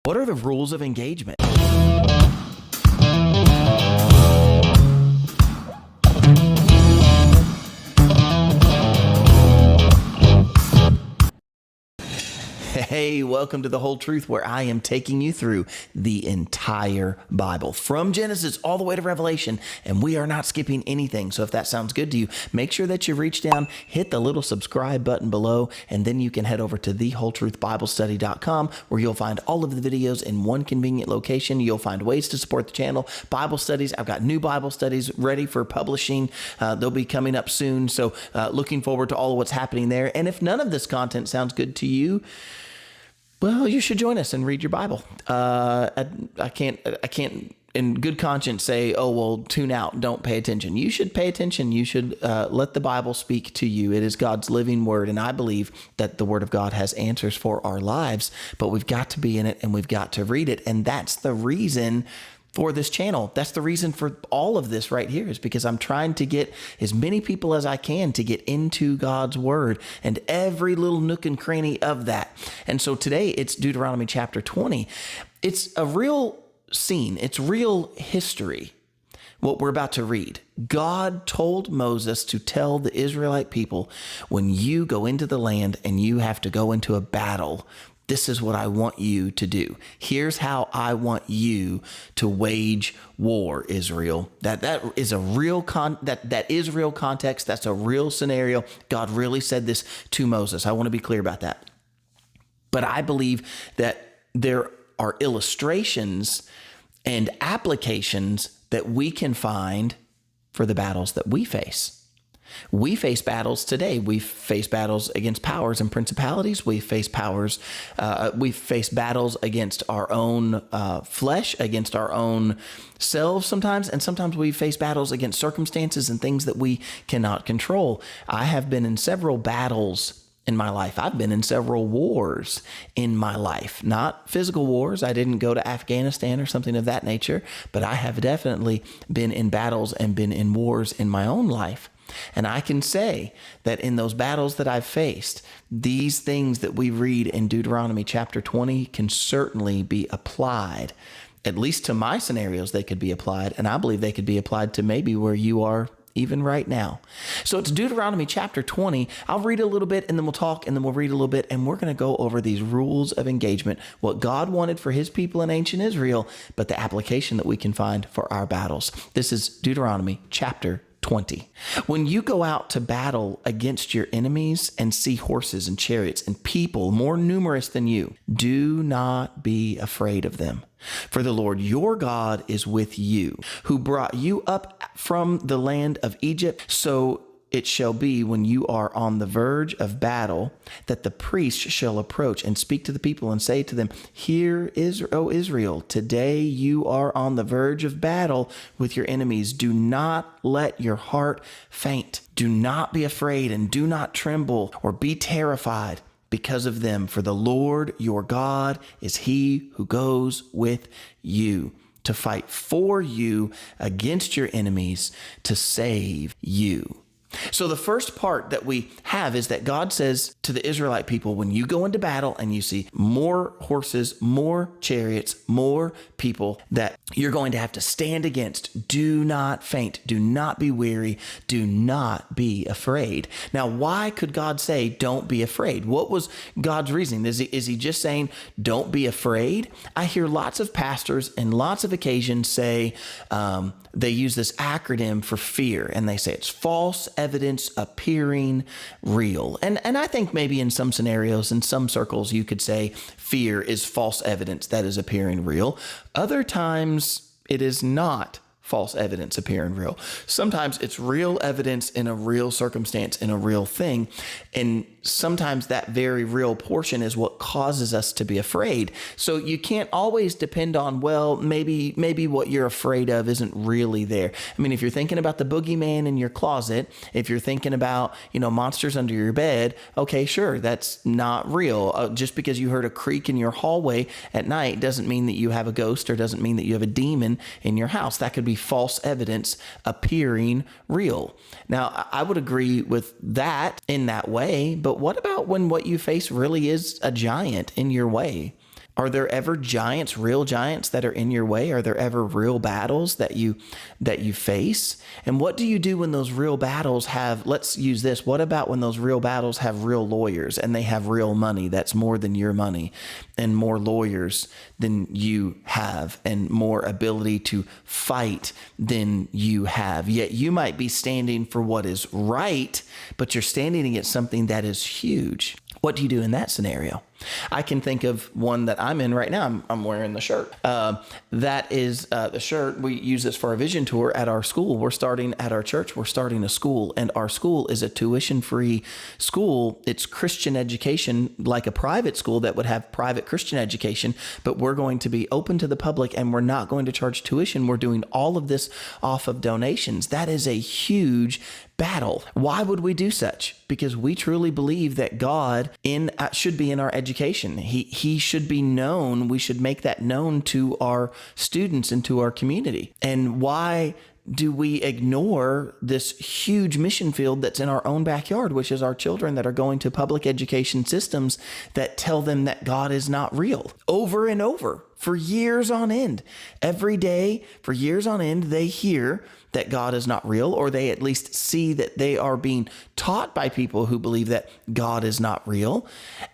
What are the rules of engagement? Hey, welcome to The Whole Truth, where I am taking you through the entire Bible, from Genesis all the way to Revelation, and we are not skipping anything. So if that sounds good to you, make sure that you reach down, hit the little subscribe button below, and then you can head over to thewholetruthbiblestudy.com, where you'll find all of the videos in one convenient location. You'll find ways to support the channel, Bible studies. I've got new Bible studies ready for publishing. They'll be coming up soon, so looking forward to all of what's happening there. And if none of this content sounds good to you, well, you should join us and read your Bible. I can't in good conscience say, oh, well, tune out, don't pay attention. You should pay attention. You should let the Bible speak to you. It is God's living word, and I believe that the word of God has answers for our lives, but we've got to be in it and we've got to read it, and that's the reason for this channel. That's the reason for all of this right here, is because I'm trying to get as many people as I can to get into God's word and every little nook and cranny of that. And so today it's Deuteronomy chapter 20. It's a real scene. It's real history, what we're about to read. God told Moses to tell the Israelite people, when you go into the land and you have to go into a battle, this is what I want you to do. Here's how I want you to wage war, Israel. That is a real that Israel context. That's a real scenario. God really said this to Moses. I want to be clear about that. But I believe that there are illustrations and applications that we can find for the battles that we face. We face battles today. We face battles against powers and principalities. We face battles against our own flesh, against our own selves sometimes, and sometimes we face battles against circumstances and things that we cannot control. I have been in several battles in my life. I've been in several wars in my life, not physical wars. I didn't go to Afghanistan or something of that nature, but I have definitely been in battles and been in wars in my own life. And I can say that in those battles that I've faced, these things that we read in Deuteronomy chapter 20 can certainly be applied. At least to my scenarios, they could be applied. And I believe they could be applied to maybe where you are even right now. So it's Deuteronomy chapter 20. I'll read a little bit and then we'll talk and then we'll read a little bit. And we're going to go over these rules of engagement, what God wanted for his people in ancient Israel, but the application that we can find for our battles. This is Deuteronomy chapter 20. When you go out to battle against your enemies and see horses and chariots and people more numerous than you, do not be afraid of them. For the Lord your God is with you, who brought you up from the land of Egypt. So it shall be, when you are on the verge of battle, that the priest shall approach and speak to the people and say to them, Hear, O Israel, today you are on the verge of battle with your enemies. Do not let your heart faint. Do not be afraid and do not tremble or be terrified because of them. For the Lord your God is he who goes with you to fight for you against your enemies, to save you. So the first part that we have is that God says to the Israelite people, when you go into battle and you see more horses, more chariots, more people that you're going to have to stand against, do not faint, do not be weary, do not be afraid. Now, why could God say, don't be afraid? What was God's reasoning? Is he just saying, don't be afraid? I hear lots of pastors and lots of occasions say, they use this acronym for fear, and they say it's false evidence appearing real. And I think maybe in some scenarios, in some circles, you could say fear is false evidence that is appearing real. Other times, it is not false evidence appearing real. Sometimes it's real evidence in a real circumstance, in a real thing. And sometimes that very real portion is what causes us to be afraid. So you can't always depend on, well, maybe what you're afraid of isn't really there. I mean, if you're thinking about the boogeyman in your closet, if you're thinking about, monsters under your bed, okay, sure, that's not real. Just because you heard a creak in your hallway at night doesn't mean that you have a ghost or doesn't mean that you have a demon in your house. That could be false evidence appearing real. Now, I would agree with that in that way, but what about when what you face really is a giant in your way? Are there ever giants, real giants that are in your way? Are there ever real battles that you face? And what do you do when those real battles have, let's use this, what about when those real battles have real lawyers and they have real money that's more than your money, and more lawyers than you have, and more ability to fight than you have? Yet you might be standing for what is right, but you're standing against something that is huge. What do you do in that scenario? I can think of one that I'm in right now. I'm wearing the shirt. That is the shirt. We use this for our vision tour at our school. We're starting at our church. We're starting a school, and our school is a tuition-free school. It's Christian education, like a private school that would have private Christian education, but we're going to be open to the public, and we're not going to charge tuition. We're doing all of this off of donations. That is a huge battle. Why would we do such? Because we truly believe that God should be in our education. He should be known. We should make that known to our students and to our community. And why do we ignore this huge mission field that's in our own backyard, which is our children that are going to public education systems that tell them that God is not real over and over for years on end? Every day for years on end, they hear that God is not real, or they at least see that they are being taught by people who believe that God is not real.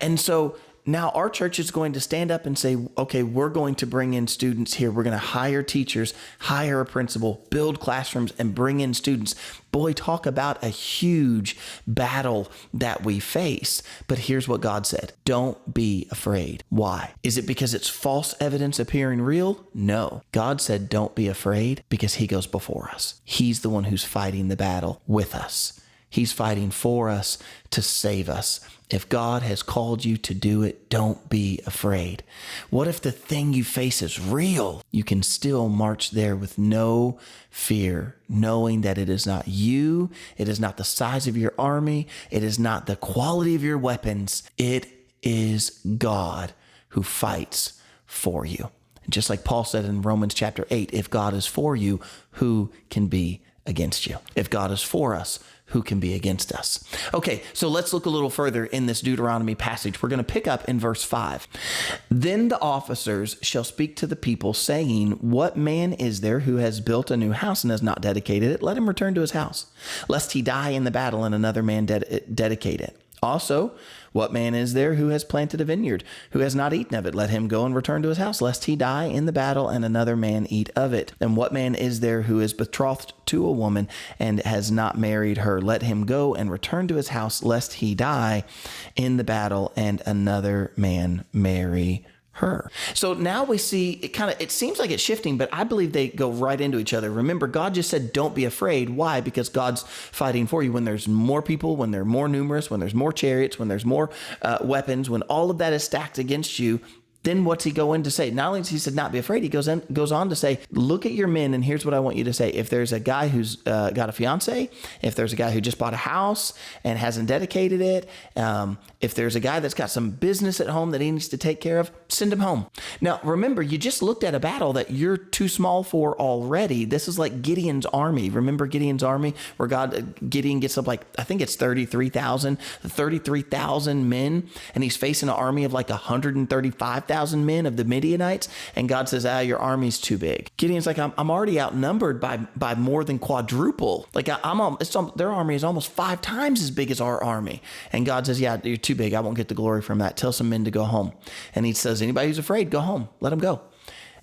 And so now our church is going to stand up and say, okay, we're going to bring in students here. We're going to hire teachers, hire a principal, build classrooms, and bring in students. Boy, talk about a huge battle that we face. But here's what God said. Don't be afraid. Why? Is it because it's false evidence appearing real? No. God said, don't be afraid, because he goes before us. He's the one who's fighting the battle with us. He's fighting for us to save us. If God has called you to do it, don't be afraid. What if the thing you face is real? You can still march there with no fear, knowing that it is not you, it is not the size of your army, it is not the quality of your weapons. It is God who fights for you. And just like Paul said in Romans chapter 8, if God is for you, who can be against you? If God is for us, who can be against us? Okay, so let's look a little further in this Deuteronomy passage. We're going to pick up in verse 5. Then the officers shall speak to the people, saying, what man is there who has built a new house and has not dedicated it? Let him return to his house, lest he die in the battle and another man dedicate it. Also, what man is there who has planted a vineyard, who has not eaten of it? Let him go and return to his house, lest he die in the battle and another man eat of it. And what man is there who is betrothed to a woman and has not married her? Let him go and return to his house, lest he die in the battle and another man marry her. So now we see it seems like it's shifting, but I believe they go right into each other. Remember, God just said, don't be afraid. Why? Because God's fighting for you. When there's more people, when they're more numerous, when there's more chariots, when there's more weapons, when all of that is stacked against you, then what's he go in to say? Not only does he said, not be afraid, he goes on to say, look at your men, and here's what I want you to say. If there's a guy who's got a fiance, if there's a guy who just bought a house and hasn't dedicated it, if there's a guy that's got some business at home that he needs to take care of, send him home. Now, remember, you just looked at a battle that you're too small for already. This is like Gideon's army. Remember Gideon's army, where Gideon gets up I think it's 33,000 men, and he's facing an army of 135,000 men of the Midianites, and God says, your army's too big. Gideon's like, I'm already outnumbered by more than quadruple. Their army is almost 5 times as big as our army. And God says, yeah, you're too big. I won't get the glory from that. Tell some men to go home. And he says, anybody who's afraid, go home. Let them go.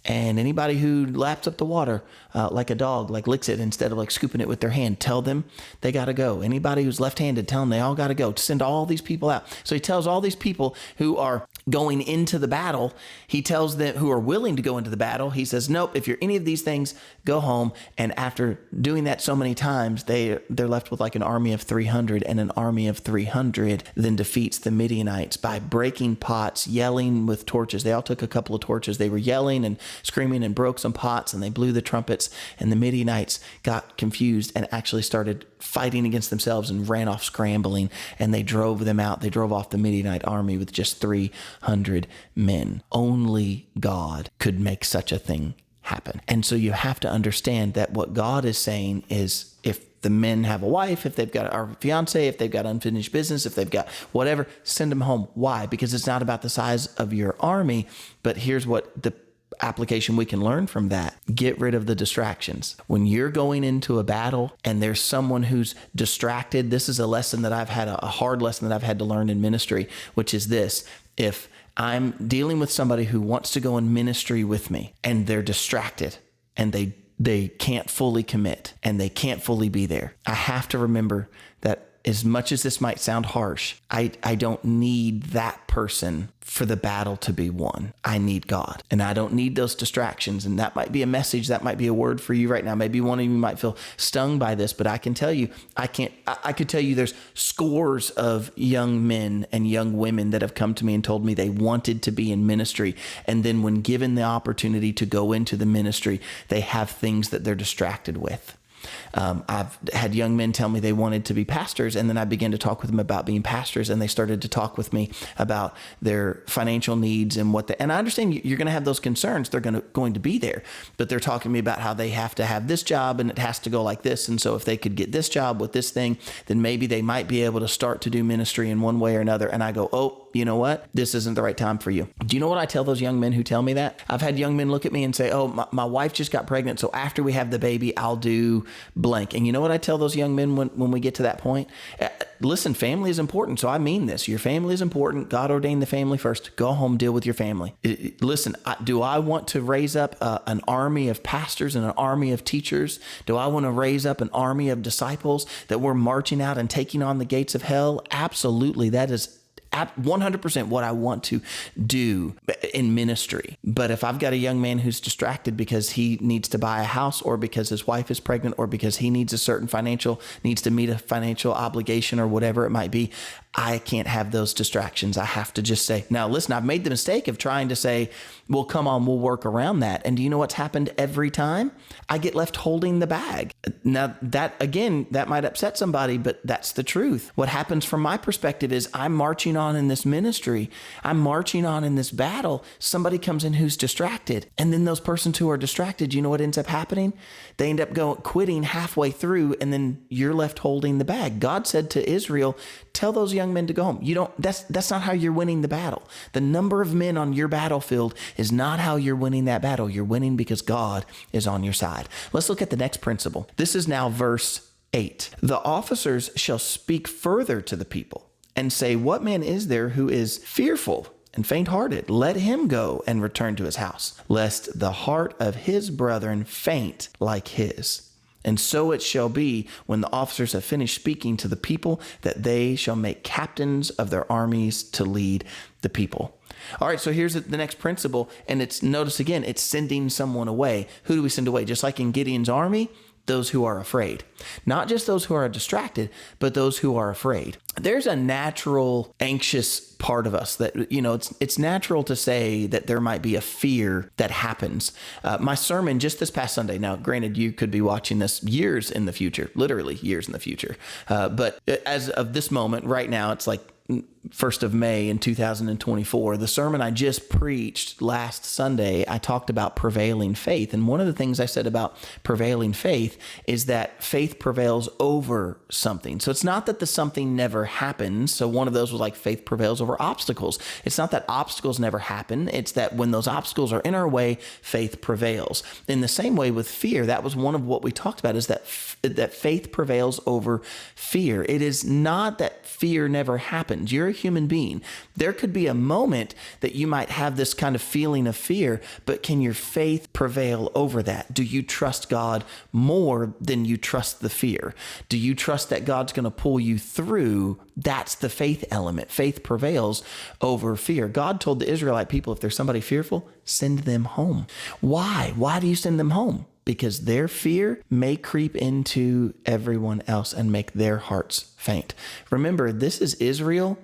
And anybody who laps up the water like a dog, licks it instead of scooping it with their hand, tell them they got to go. Anybody who's left-handed, tell them they all got to go. Send all these people out. So he tells all these people who are going into the battle, he tells them who are willing to go into the battle, he says, nope, if you're any of these things, go home. And after doing that so many times, they're left with an army of 300, and an army of 300 then defeats the Midianites by breaking pots, yelling with torches. They all took a couple of torches. They were yelling and screaming and broke some pots, and they blew the trumpets, and the Midianites got confused and actually started fighting against themselves and ran off scrambling, and they drove them out. They drove off the Midianite army with just 300 men. Only God could make such a thing happen. And so you have to understand that what God is saying is, if the men have a wife, if they've got our fiance, if they've got unfinished business, if they've got whatever, send them home. Why? Because it's not about the size of your army, but here's what the application we can learn from that. Get rid of the distractions. When you're going into a battle and there's someone who's distracted, this is a lesson that I've had, a hard lesson that I've had to learn in ministry, which is this. If I'm dealing with somebody who wants to go in ministry with me and they're distracted and they can't fully commit and they can't fully be there, I have to remember that as much as this might sound harsh, I don't need that person for the battle to be won. I need God, and I don't need those distractions. And that might be a message, that might be a word for you right now. Maybe one of you might feel stung by this, but I can tell you, I could tell you there's scores of young men and young women that have come to me and told me they wanted to be in ministry. And then when given the opportunity to go into the ministry, they have things that they're distracted with. I've had young men tell me they wanted to be pastors, and then I began to talk with them about being pastors, and they started to talk with me about their financial needs and and I understand you're going to have those concerns. They're going to be there, but they're talking to me about how they have to have this job and it has to go like this. And so if they could get this job with this thing, then maybe they might be able to start to do ministry in one way or another. And I go, oh, you know what? This isn't the right time for you. Do you know what I tell those young men who tell me that? I've had young men look at me and say, oh, my wife just got pregnant, so after we have the baby, I'll do blank. And you know what I tell those young men when we get to that point? Listen, family is important. So I mean this. Your family is important. God ordained the family first. Go home, deal with your family. Listen, do I want to raise up an army of pastors and an army of teachers? Do I want to raise up an army of disciples that we're marching out and taking on the gates of hell? Absolutely. That is 100% what I want to do in ministry. But if I've got a young man who's distracted because he needs to buy a house, or because his wife is pregnant, or because he needs needs to meet a financial obligation, or whatever it might be, I can't have those distractions. I have to just say, now listen, I've made the mistake of trying to say, well, come on, we'll work around that. And do you know what's happened every time? I get left holding the bag. Now that might upset somebody, but that's the truth. What happens from my perspective is I'm marching on in this ministry. I'm marching on in this battle. Somebody comes in who's distracted. And then those persons who are distracted, you know what ends up happening? They end up quitting halfway through, and then you're left holding the bag. God said to Israel, tell those young men to go home. That's not how you're winning the battle. The number of men on your battlefield is not how you're winning that battle. You're winning because God is on your side. Let's look at the next principle. This is now verse 8. The officers shall speak further to the people and say, what man is there who is fearful and faint-hearted? Let him go and return to his house, lest the heart of his brethren faint like his. And so it shall be when the officers have finished speaking to the people, that they shall make captains of their armies to lead the people. All right, so here's the next principle. And notice again, it's sending someone away. Who do we send away? Just like in Gideon's army, those who are afraid. Not just those who are distracted, but those who are afraid. There's a natural anxious part of us that, it's natural to say that there might be a fear that happens. My sermon just this past Sunday, now granted, you could be watching this years in the future, literally years in the future. But as of this moment right now, it's like 1st of May in 2024, the sermon I just preached last Sunday, I talked about prevailing faith. And one of the things I said about prevailing faith is that faith prevails over something. So it's not that the something never happens. So one of those was like faith prevails over obstacles. It's not that obstacles never happen. It's that when those obstacles are in our way, faith prevails. In the same way with fear, that was one of what we talked about, is that faith prevails over fear. It is not that fear never happens. You're a human being. There could be a moment that you might have this kind of feeling of fear, but can your faith prevail over that? Do you trust God more than you trust the fear? Do you trust that God's going to pull you through? That's the faith element. Faith prevails over fear. God told the Israelite people, if there's somebody fearful, send them home. Why? Why do you send them home? Because their fear may creep into everyone else and make their hearts faint. Remember, this is Israel,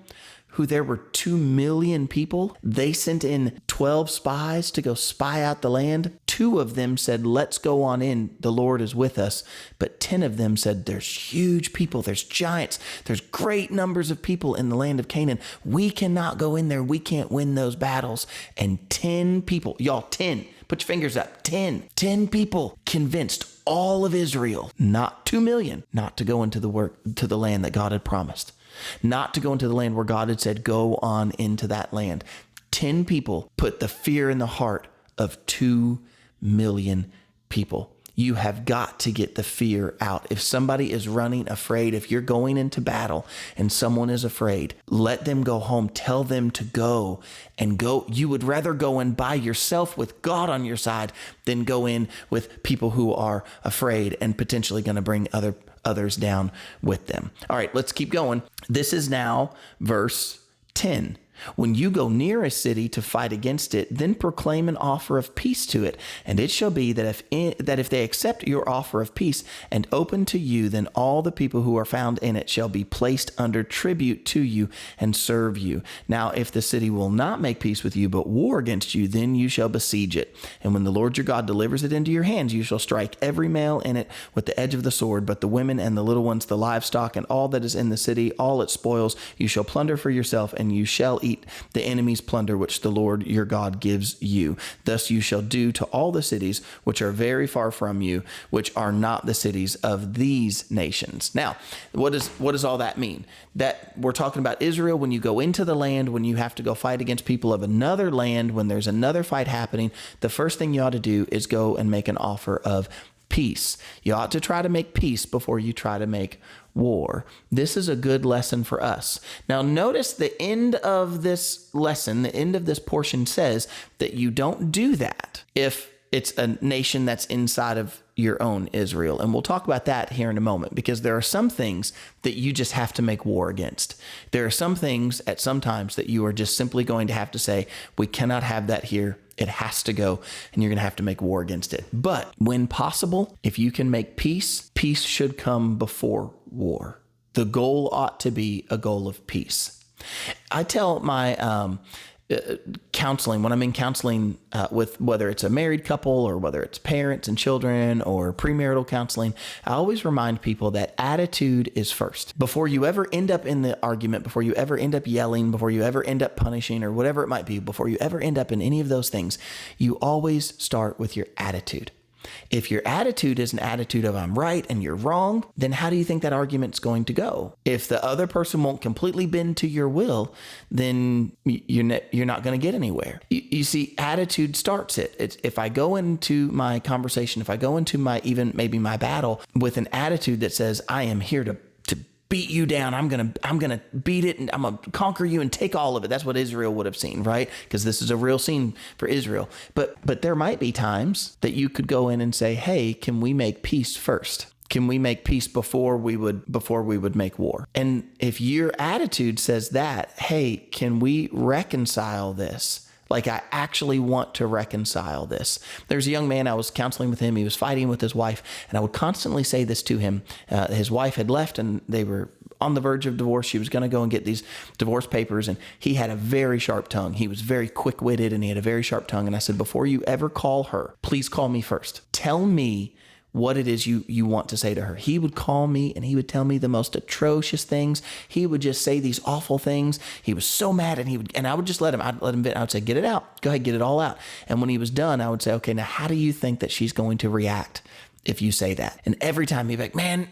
who there were 2 million people. They sent in 12 spies to go spy out the land. 2 of them said, let's go on in. The Lord is with us. But 10 of them said, there's huge people. There's giants. There's great numbers of people in the land of Canaan. We cannot go in there. We can't win those battles. And 10 people, y'all, 10 Put your fingers up. 10. 10 people convinced all of Israel, not 2 million, not to go into the land that God had promised. Not to go into the land where God had said, go on into that land. 10 people put the fear in the heart of 2 million people. You have got to get the fear out. If somebody is running afraid, if you're going into battle and someone is afraid, let them go home. Tell them to go and go. You would rather go in by yourself with God on your side than go in with people who are afraid and potentially going to bring others down with them. All right, let's keep going. This is now verse 10. When you go near a city to fight against it, then proclaim an offer of peace to it. And it shall be that if they accept your offer of peace and open to you, then all the people who are found in it shall be placed under tribute to you and serve you. Now, if the city will not make peace with you, but war against you, then you shall besiege it. And when the Lord your God delivers it into your hands, you shall strike every male in it with the edge of the sword, but the women and the little ones, the livestock, and all that is in the city, all its spoils, you shall plunder for yourself, and you shall eat the enemy's plunder which the Lord your God gives you. Thus you shall do to all the cities which are very far from you, which are not the cities of these nations. Now, what does all that mean? That we're talking about Israel when you go into the land, when you have to go fight against people of another land, when there's another fight happening, the first thing you ought to do is go and make an offer of peace. You ought to try to make peace before you try to make war. This is a good lesson for us. Now, notice the end of this lesson, the end of this portion says that you don't do that if it's a nation that's inside of your own Israel. And we'll talk about that here in a moment, because there are some things that you just have to make war against. There are some things at some times that you are just simply going to have to say, we cannot have that here. It has to go, and you're going to have to make war against it. But when possible, if you can make peace, peace should come before war. The goal ought to be a goal of peace. I tell my counseling, when I'm in counseling with whether it's a married couple or whether it's parents and children or premarital counseling, I always remind people that attitude is first. Before you ever end up in the argument, before you ever end up yelling, before you ever end up punishing or whatever it might be, before you ever end up in any of those things, you always start with your attitude. If your attitude is an attitude of I'm right and you're wrong, then how do you think that argument's going to go? If the other person won't completely bend to your will, then you're not going to get anywhere. You see, attitude starts it. If I go into my conversation, if I go into maybe my battle with an attitude that says I am here to beat you down. I'm gonna beat it, and I'm gonna conquer you and take all of it. That's what Israel would have seen, right? Because this is a real scene for Israel. But there might be times that you could go in and say, hey, can we make peace first? Can we make peace before we would make war? And if your attitude says that, hey, can we reconcile this? Like, I actually want to reconcile this. There's a young man, I was counseling with him. He was fighting with his wife, and I would constantly say this to him. His wife had left, and they were on the verge of divorce. She was going to go and get these divorce papers, and he had a very sharp tongue. He was very quick-witted, and he had a very sharp tongue. And I said, before you ever call her, please call me first. Tell me what it is you want to say to her. He would call me and he would tell me the most atrocious things. He would just say these awful things. He was so mad, and I would just let him vent. I would say, get it out. Go ahead, get it all out. And when he was done, I would say, okay, now how do you think that she's going to react if you say that? And every time he'd be like, man,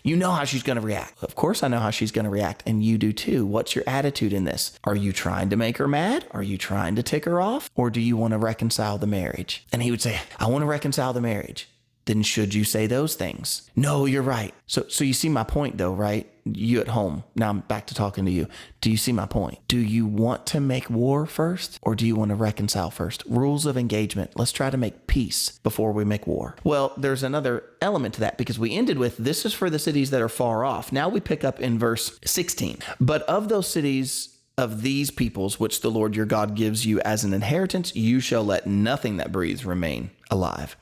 you know how she's going to react. Of course I know how she's going to react, and you do too. What's your attitude in this? Are you trying to make her mad? Are you trying to tick her off? Or do you want to reconcile the marriage? And he would say, I want to reconcile the marriage. Then should you say those things? No, you're right. So you see my point though, right? You at home. Now I'm back to talking to you. Do you see my point? Do you want to make war first, or do you want to reconcile first? Rules of engagement. Let's try to make peace before we make war. Well, there's another element to that, because we ended with, this is for the cities that are far off. Now we pick up in verse 16. But of those cities of these peoples, which the Lord your God gives you as an inheritance, you shall let nothing that breathes remain alive.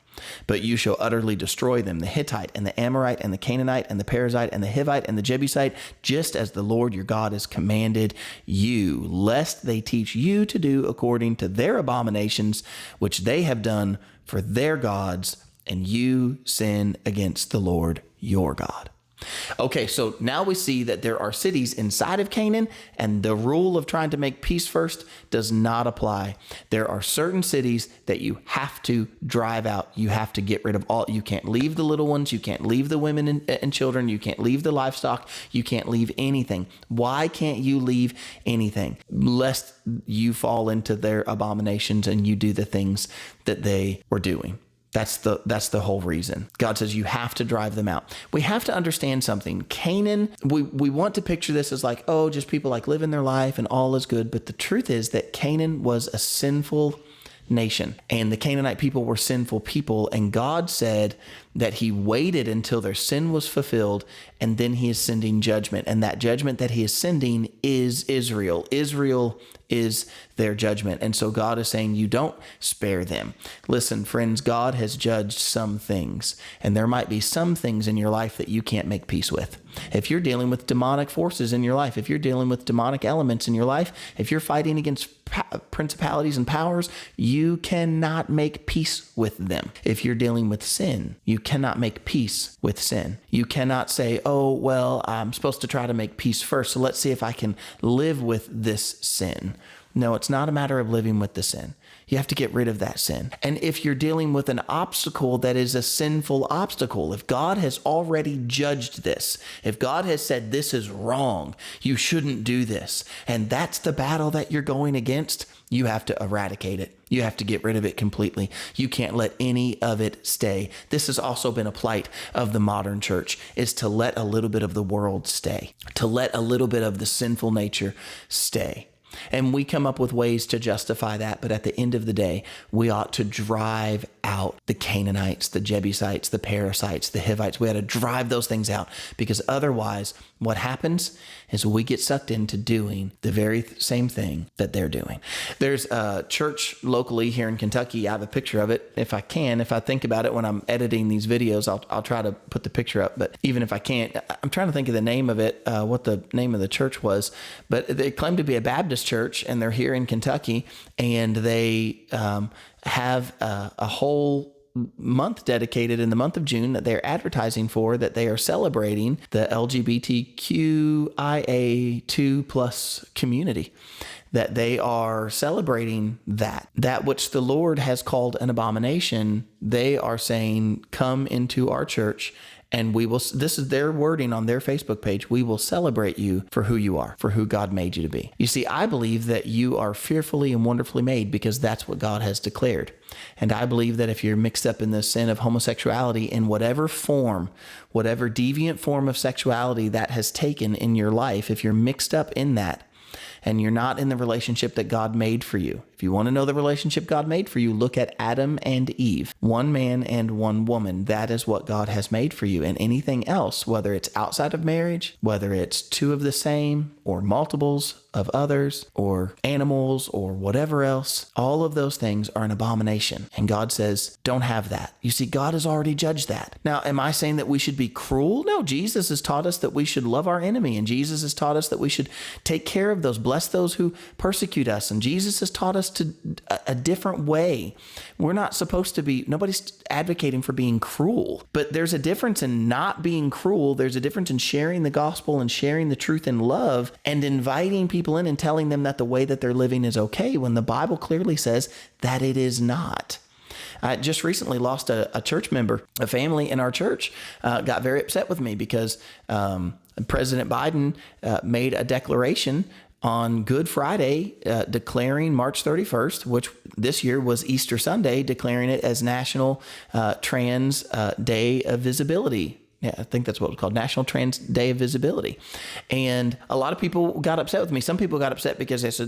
But you shall utterly destroy them, the Hittite and the Amorite and the Canaanite and the Perizzite and the Hivite and the Jebusite, just as the Lord your God has commanded you, lest they teach you to do according to their abominations, which they have done for their gods, and you sin against the Lord your God. Okay, so now we see that there are cities inside of Canaan, and the rule of trying to make peace first does not apply. There are certain cities that you have to drive out. You have to get rid of all. You can't leave the little ones. You can't leave the women and children. You can't leave the livestock. You can't leave anything. Why can't you leave anything? Lest you fall into their abominations and you do the things that they were doing. That's the whole reason. God says you have to drive them out. We have to understand something. Canaan, we want to picture this as like, oh, just people like living their life and all is good. But the truth is that Canaan was a sinful nation, and the Canaanite people were sinful people. And God said that he waited until their sin was fulfilled, and then he is sending judgment. And that judgment that he is sending is Israel. Israel is their judgment. And so God is saying, you don't spare them. Listen, friends, God has judged some things, and there might be some things in your life that you can't make peace with. If you're dealing with demonic forces in your life, if you're dealing with demonic elements in your life, if you're fighting against principalities and powers, you cannot make peace with them. If you're dealing with sin, you cannot make peace with sin. You cannot say, oh, well, I'm supposed to try to make peace first, so let's see if I can live with this sin. No, it's not a matter of living with the sin. You have to get rid of that sin. And if you're dealing with an obstacle that is a sinful obstacle, if God has already judged this, if God has said this is wrong, you shouldn't do this, and that's the battle that you're going against, you have to eradicate it. You have to get rid of it completely. You can't let any of it stay. This has also been a plight of the modern church, is to let a little bit of the world stay, to let a little bit of the sinful nature stay. And we come up with ways to justify that. But at the end of the day, we ought to drive out the Canaanites, the Jebusites, the Perizzites, the Hivites. We ought to drive those things out, because otherwise what happens is we get sucked into doing the very same thing that they're doing. There's a church locally here in Kentucky. I have a picture of it. If I think about it when I'm editing these videos, I'll try to put the picture up. But even if I can't, I'm trying to think of the name of it, what the name of the church was. But they claim to be a Baptist church, and they're here in Kentucky, and they have a whole month dedicated in the month of June that they're advertising for, that they are celebrating the LGBTQIA2 plus community, that they are celebrating that which the Lord has called an abomination. They are saying, come into our church, and we will, this is their wording on their Facebook page, we will celebrate you for who you are, for who God made you to be. You see, I believe that you are fearfully and wonderfully made, because that's what God has declared. And I believe that if you're mixed up in the sin of homosexuality in whatever form, whatever deviant form of sexuality that has taken in your life, if you're mixed up in that, and you're not in the relationship that God made for you. If you want to know the relationship God made for you, look at Adam and Eve, one man and one woman. That is what God has made for you. And anything else, whether it's outside of marriage, whether it's two of the same or multiples of others or animals or whatever else, all of those things are an abomination. And God says, don't have that. You see, God has already judged that. Now, am I saying that we should be cruel? No, Jesus has taught us that we should love our enemy. And Jesus has taught us that we should take care of those, bless those who persecute us. And Jesus has taught us to a different way. We're not supposed to be, nobody's advocating for being cruel, but there's a difference in not being cruel. There's a difference in sharing the gospel and sharing the truth in love and inviting people in and telling them that the way that they're living is okay, when the Bible clearly says that it is not. I just recently lost a church member. A family in our church got very upset with me because President Biden made a declaration on Good Friday, declaring March 31st, which this year was Easter Sunday, declaring it as National Trans Day of Visibility. Yeah, I think that's what it was called, National Trans Day of Visibility. And a lot of people got upset with me. Some people got upset because they said,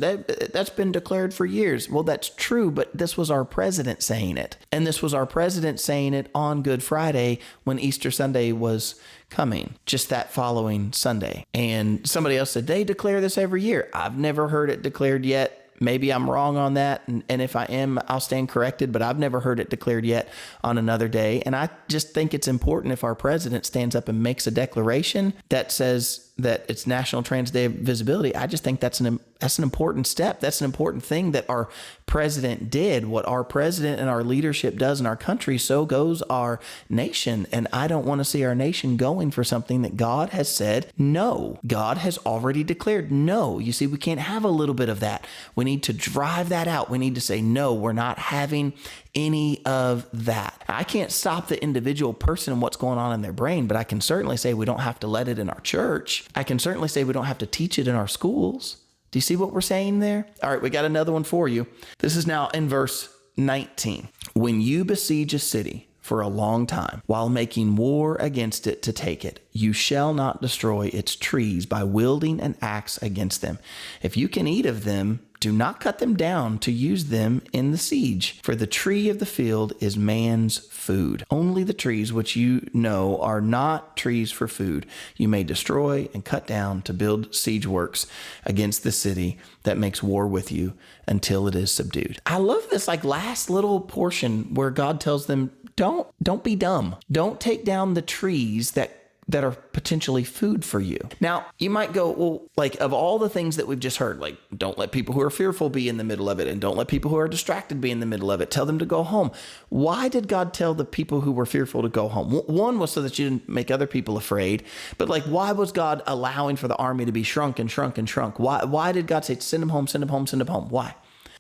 that's been declared for years. Well, that's true, but this was our president saying it. And this was our president saying it on Good Friday when Easter Sunday was coming, just that following Sunday. And somebody else said, they declare this every year. I've never heard it declared yet. Maybe I'm wrong on that. And if I am, I'll stand corrected, but I've never heard it declared yet on another day. And I just think it's important if our president stands up and makes a declaration that says that it's National Trans Day of Visibility, I just think that's an important step. That's an important thing that our president did. What our president and our leadership does in our country, so goes our nation. And I don't want to see our nation going for something that God has said no. God has already declared no. You see, we can't have a little bit of that. We need to drive that out. We need to say, no, we're not having any of that. I can't stop the individual person and what's going on in their brain, but I can certainly say we don't have to let it in our church. I can certainly say we don't have to teach it in our schools. Do you see what we're saying there? All right, we got another one for you. This is now in verse 19. When you besiege a city for a long time, while making war against it to take it, you shall not destroy its trees by wielding an axe against them. If you can eat of them, do not cut them down to use them in the siege, for the tree of the field is man's food. Only the trees which you know are not trees for food you may destroy and cut down to build siege works against the city that makes war with you until it is subdued. I love this last little portion where God tells them, don't be dumb. Don't take down the trees that are potentially food for you. Now, you might go, well, of all the things that we've just heard, don't let people who are fearful be in the middle of it, and don't let people who are distracted be in the middle of it. Tell them to go home. Why did God tell the people who were fearful to go home? One was so that you didn't make other people afraid, but why was God allowing for the army to be shrunk and shrunk and shrunk? Why did God say, send them home, send them home, send them home? Why?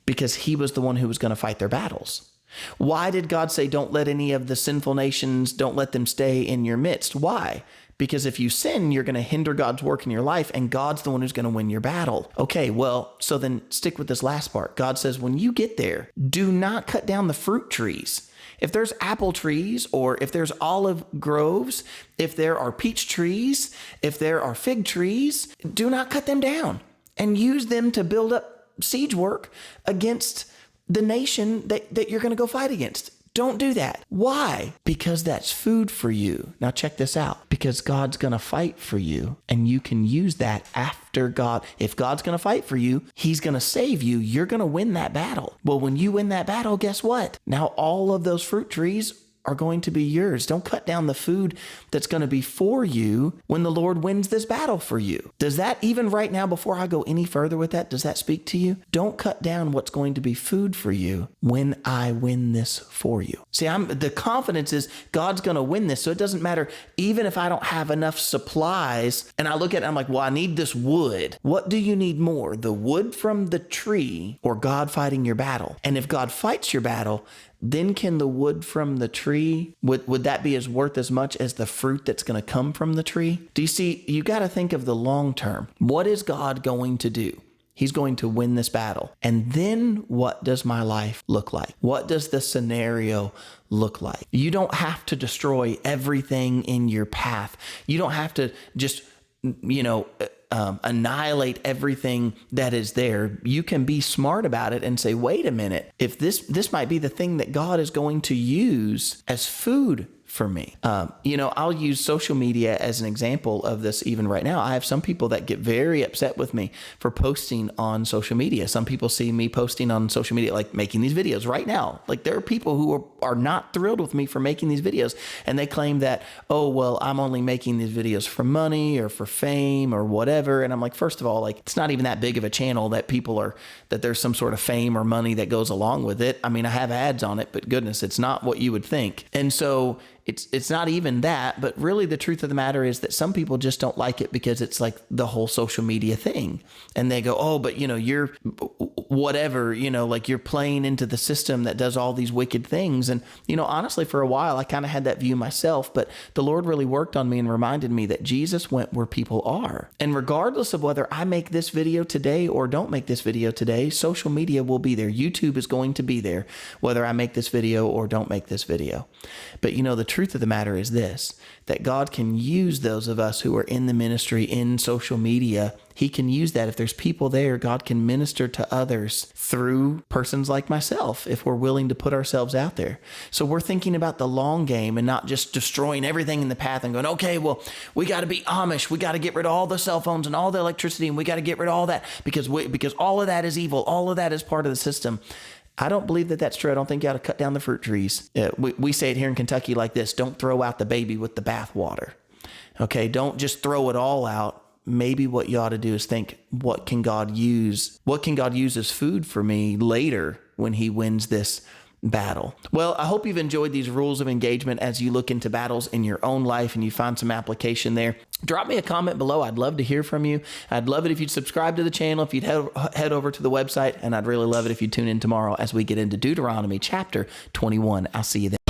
Because he was the one who was going to fight their battles. Why did God say, don't let any of the sinful nations, don't let them stay in your midst? Why? Because if you sin, you're going to hinder God's work in your life, and God's the one who's going to win your battle. Okay, well, so then stick with this last part. God says, when you get there, do not cut down the fruit trees. If there's apple trees, or if there's olive groves, if there are peach trees, if there are fig trees, do not cut them down and use them to build up siege work against the nation that you're going to go fight against. Don't do that. Why? Because that's food for you. Now check this out. Because God's going to fight for you, and you can use that after God. If God's going to fight for you, he's going to save you. You're going to win that battle. Well, when you win that battle, guess what? Now all of those fruit trees are going to be yours. Don't cut down the food that's going to be for you when the Lord wins this battle for you. Does that, even right now, before I go any further with that, does that speak to you? Don't cut down what's going to be food for you when I win this for you. See, the confidence is God's going to win this. So it doesn't matter, even if I don't have enough supplies and I look at it, I'm like, well, I need this wood. What do you need more? The wood from the tree or God fighting your battle? And if God fights your battle, then can the wood from the tree, would that be worth as much as the fruit that's going to come from the tree? Do you see, you got to think of the long term. What is God going to do? He's going to win this battle. And then what does my life look like? What does the scenario look like? You don't have to destroy everything in your path. You don't have to just, annihilate everything that is there. You can be smart about it and say, wait a minute, if this might be the thing that God is going to use as food for me. I'll use social media as an example of this even right now. I have some people that get very upset with me for posting on social media. Some people see me posting on social media, making these videos right now. There are people who are not thrilled with me for making these videos, and they claim that, oh, well, I'm only making these videos for money or for fame or whatever. And I'm like, first of all, it's not even that big of a channel that that there's some sort of fame or money that goes along with it. I mean, I have ads on it, but goodness, it's not what you would think. And so it's not even that, but really the truth of the matter is that some people just don't like it because it's the whole social media thing. And they go, oh, but you're whatever, you're playing into the system that does all these wicked things. And, honestly, for a while, I kind of had that view myself, but the Lord really worked on me and reminded me that Jesus went where people are. And regardless of whether I make this video today or don't make this video today, social media will be there. YouTube is going to be there, whether I make this video or don't make this video. But the truth of the matter is this, that God can use those of us who are in the ministry, in social media. He can use that. If there's people there, God can minister to others through persons like myself if we're willing to put ourselves out there. So we're thinking about the long game and not just destroying everything in the path and going, okay, well, we got to be Amish. We got to get rid of all the cell phones and all the electricity, and we got to get rid of all that because all of that is evil. All of that is part of the system. I don't believe that that's true. I don't think you ought to cut down the fruit trees. We say it here in Kentucky like this: don't throw out the baby with the bathwater. Okay, don't just throw it all out. maybe what you ought to do is think, what can God use? What can God use as food for me later when he wins this battle? Well, I hope you've enjoyed these rules of engagement as you look into battles in your own life and you find some application there. Drop me a comment below. I'd love to hear from you. I'd love it if you'd subscribe to the channel, if you'd head over to the website, and I'd really love it if you'd tune in tomorrow as we get into Deuteronomy chapter 21. I'll see you then.